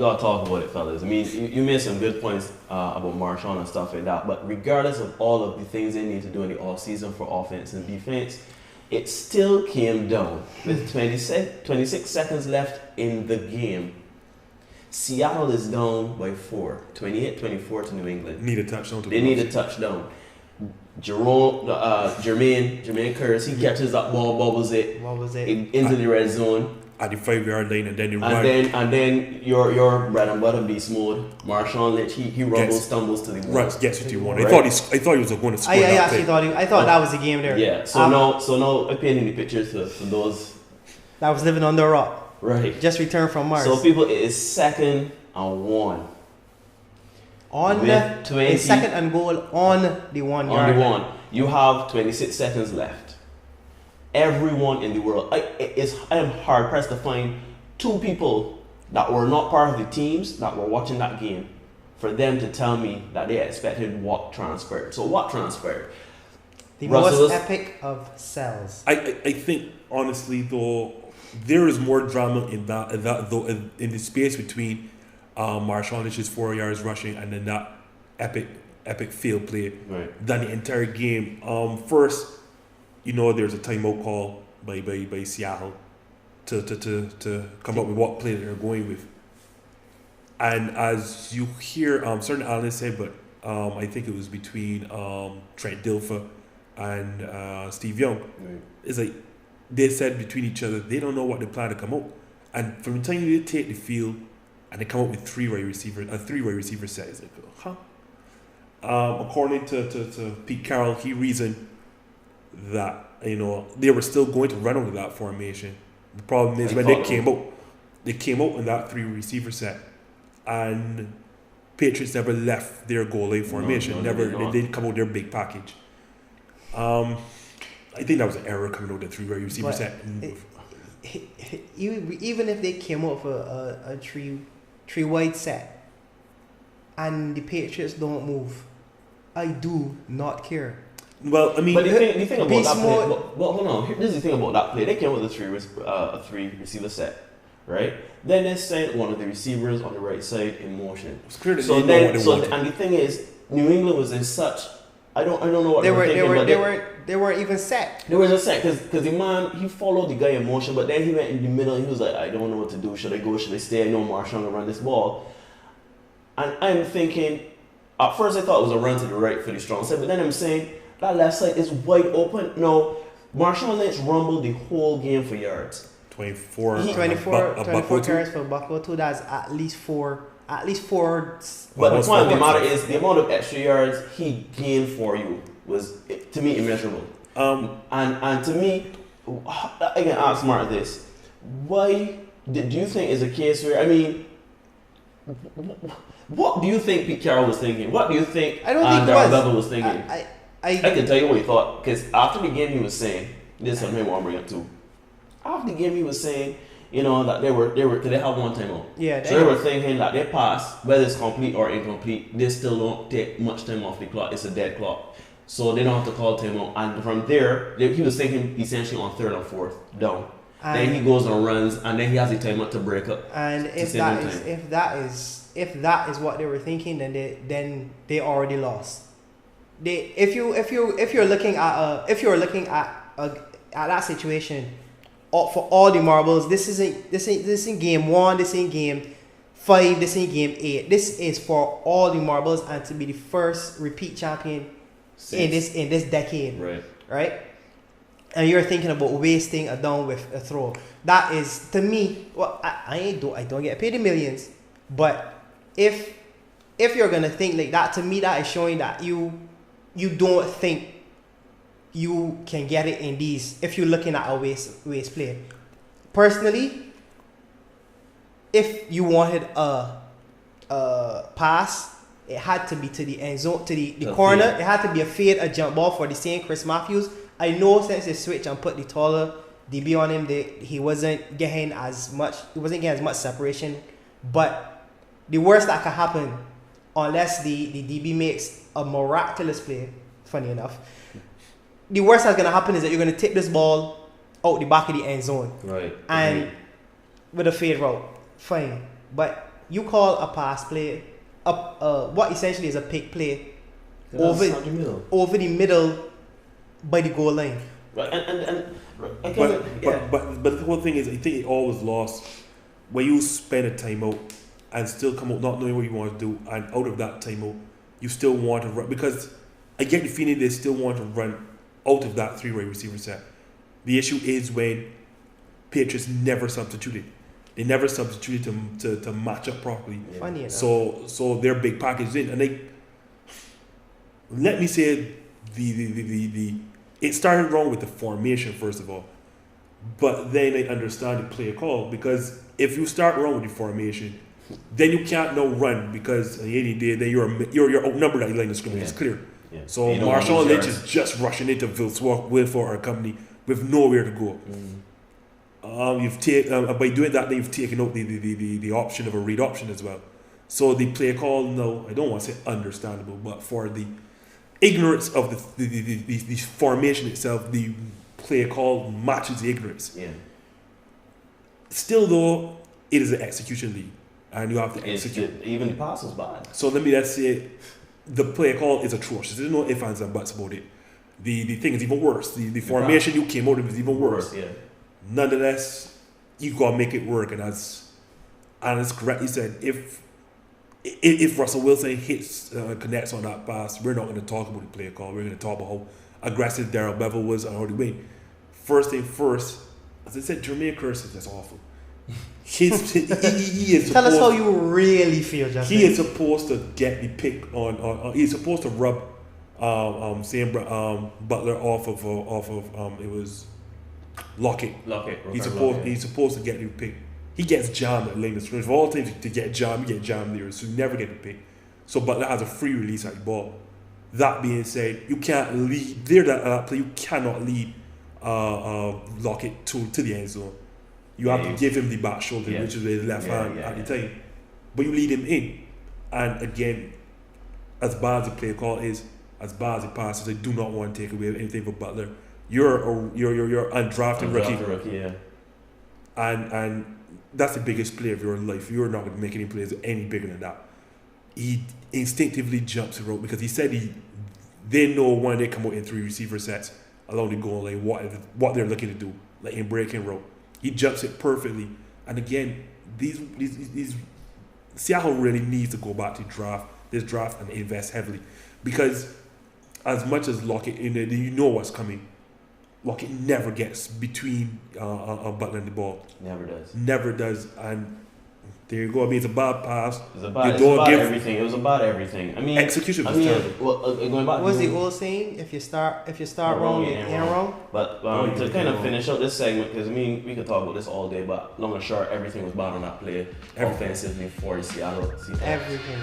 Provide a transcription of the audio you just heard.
gotta talk about it, fellas. I mean, you made some good points about Marshawn and stuff like that. But regardless of all of the things they need to do in the off season for offense and defense, it still came down with 26 seconds left in the game. Seattle is down by 4, 28-24 to New England. Need a touchdown. They need a touchdown. Jermaine Curse, he catches that ball, bobbles it into the red zone. At the 5-yard line, and then he run. And then your bread and butter beast mode. Marshawn Lynch, he rumbles, stumbles to the wall. Right, gets what you want. Right? I thought he was going to score. I thought that was the game there. Yeah. So now I painted the pictures for those that was living under a rock. Right. Just returned from Mars. So people, it is 2nd and 1. It's 2nd and goal on the 1 yard. On the 1. You have 26 seconds left. Everyone in the world, I am hard pressed to find 2 people that were not part of the teams that were watching that game for them to tell me that they expected what transpired. So what transpired? The most epic of sells. I think honestly though, there is more drama in that though in the space between Marshawn Lynch's 4 yards rushing and then that epic field play than the entire game. First, there's a timeout call by Seattle to come up with what play they're going with. And as you hear certain analysts say, but I think it was between Trent Dilfer and Steve Young. Right. It's like they said between each other, they don't know what they plan to come out. And from the time they take the field and they come up with a three-way receiver set, it's like, huh? According to Pete Carroll, he reasoned that they were still going to run out of that formation. The problem is when they came out in that 3 receiver set, and Patriots never left their goal line formation. They didn't come out their big package. I think that was an error coming out the 3 receiver set. Even if they came out with a 3 wide set, and the Patriots don't move, I do not care. Well, I mean, but the thing about that play. Well, hold on. This is the thing about that play. They came with a 3 receiver set, right? Then they sent one of the receivers on the right side in motion. It's clear that and the thing is, New England was in such. I don't know what they were weren't even set. They were just set because the man, he followed the guy in motion, but then he went in the middle and he was like, I don't know what to do. Should I go? Should I stay? I know Marshawn will run this ball. And I'm thinking, at first I thought it was a run to the right for the strong side, but then I'm saying that left side is wide open. No, Marshawn Lynch rumbled the whole game for yards. 24 carries for Buffalo too. That's at least four. But the point of the matter is the amount of extra yards he gained for you was, to me, immeasurable. And to me, I can ask Mark this: why do you think is a case where, I mean, what do you think Pete Carroll was thinking? What do you think Darrell Bevel was thinking? I can tell you what he thought, because after the game he was saying, this is something I want to bring up too. After the game he was saying, that they have one timeout. Yeah. So they were thinking that they pass, whether it's complete or incomplete, they still don't take much time off the clock. It's a dead clock. So they don't have to call timeout. And from there, he was thinking essentially on 3rd and 4th down. And then he goes and runs, and then he has the timeout to break up. And if that is what they were thinking, then they already lost. If you're looking at that situation, for all the marbles, this isn't game 1, this ain't game 5, this ain't game 8. This is for all the marbles and to be the first repeat champion in this decade. Right? And you're thinking about wasting a down with a throw. That is, to me, well, I don't get paid the millions, but if you're gonna think like that, to me that is showing that you don't think you can get it in these if you're looking at a waste play. Personally, if you wanted a pass, it had to be to the end zone, to the corner. It had to be a fade, a jump ball for the same Chris Matthews. I know since they switched and put the taller DB on him, he wasn't getting as much separation. But the worst that could happen, unless the DB makes a miraculous play, funny enough, the worst that's going to happen is that you're going to tip this ball out the back of the end zone. Right. And with a fade route, fine. But you call a pass play, what essentially is a pick play, over the middle by the goal line. Right, and but the whole thing is, I think it always lost when you spend a timeout and still come out not knowing what you want to do, and out of that timeout you still want to run, because I get the feeling they still want to run out of that three-way receiver set. The issue is when Patriots never substituted. They never substituted to match up properly. Yeah. Funny enough. So their big package in, and they, let me say, the it started wrong with the formation first of all, but then I understand the play call, because if you start wrong with the formation, then you can't now run, because at the end of the day, then you're outnumbered at the line of scrimmage. It's clear. Yeah. So Marshawn Lynch is just rushing into Wilford or company with nowhere to go. By doing that, then you've taken out the option of a read option as well. So the play call, no, I don't want to say understandable, but for the ignorance of the formation itself, the play call matches the ignorance. Yeah. Still though, it is an execution league, and you have to execute. Even the pass was bad. So let's say the play call is atrocious. There's no ifs, ands, and buts about it. The thing is even worse. The formation you came out of is even worse. Yeah. Nonetheless, you gotta make it work, and as correctly said, if Russell Wilson connects on that pass, we're not going to talk about the play call. We're going to talk about how aggressive Darrell Bevel was and how they win. First thing first, as I said, Jermaine Kearse is just awful. He is Tell us how you really feel, Justin. He is supposed to get the pick on he's supposed to rub Sam Butler off of it was Lockett. He's supposed to get the pick. He gets jammed at lane of scrimmage. Of all times to get jammed, you get jammed there, so you never get the pick. So Butler has a free release at the ball. That being said, you can't lead that play. You cannot lead Lockett to the end zone. You have to give him the back shoulder, which is with his left hand at the time. But you lead him in. And again, as bad as the play call is, as bad as the passes, I do not want to take away anything from Butler. You're undrafted rookie. And that's the biggest play of your life. You're not going to make any plays any bigger than that. He instinctively jumps the rope because he said they know when they come out in three receiver sets along the goal line what they're looking to do, like in breaking rope. He jumps it perfectly. And again, these Seattle really needs to go back to this draft and invest heavily, because as much as Lockett in there, you know what's coming. Lockett never gets between Butler and the ball. Never does. And there you go. I mean, it's a bad pass. It was about everything. It was about everything. I mean, execution was terrible. Well, going back, what was the old saying? If you start wrong, you end wrong. But to kind of finish up this segment, because I mean, we could talk about this all day, but long and short, everything was bad on that play. Offensively for Seattle. Everything.